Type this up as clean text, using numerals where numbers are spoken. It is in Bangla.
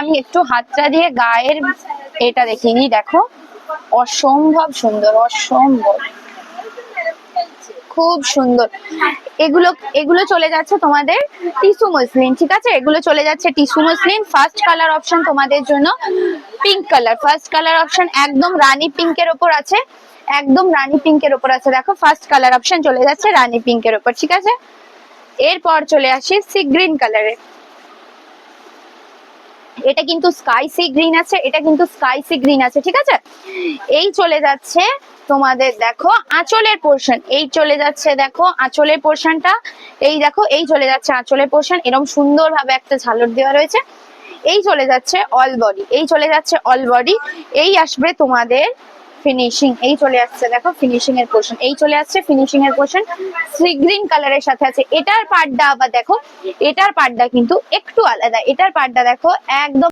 আমি একটু হাতটা দিয়ে গায়ের এটা দেখিয়ে দিই, দেখো অসম্ভব সুন্দর, অসম্ভব খুব সুন্দর। এগুলো এগুলো চলে যাচ্ছে তোমাদের টিস্যু মসলিন, ঠিক আছে, এগুলো চলে যাচ্ছে tissue muslin. First colour option তোমাদের জন্য pink colour, first colour option একদম রানী পিঙ্কের ওপর আছে, একদম রানী পিঙ্কের ওপর আছে, দেখো ফার্স্ট কালার অপশন চলে যাচ্ছে রানী পিঙ্কের ওপর, ঠিক আছে। এরপর চলে আসি সি গ্রিন কালারে, এটা কিন্তু স্কাই সি গ্রিন আছে, এটা কিন্তু স্কাই সি গ্রিন আছে, ঠিক আছে। এই চলে যাচ্ছে তোমাদের দেখো আঁচলের পোর্শন, এই চলে যাচ্ছে দেখো আঁচলের পোর্শনটা, এই দেখো এই চলে যাচ্ছে আঁচলের পোর্শন, এরকম সুন্দর ভাবে একটা ঝালর দেওয়া রয়েছে। এই চলে যাচ্ছে অল বডি, এই চলে যাচ্ছে অল বডি। এই আসবে তোমাদের ফিনিশিং, এই চলে আসছে দেখো ফিনিশিং এর পোর্শন, এই চলে আসছে ফিনিশিং এর পোর্শন সি গ্রিন কালারের সাথে আছে। এটার পাড়টা আবার দেখো, এটার পাড়টা কিন্তু একটু আলাদা, এটার পাড়টা দেখো একদম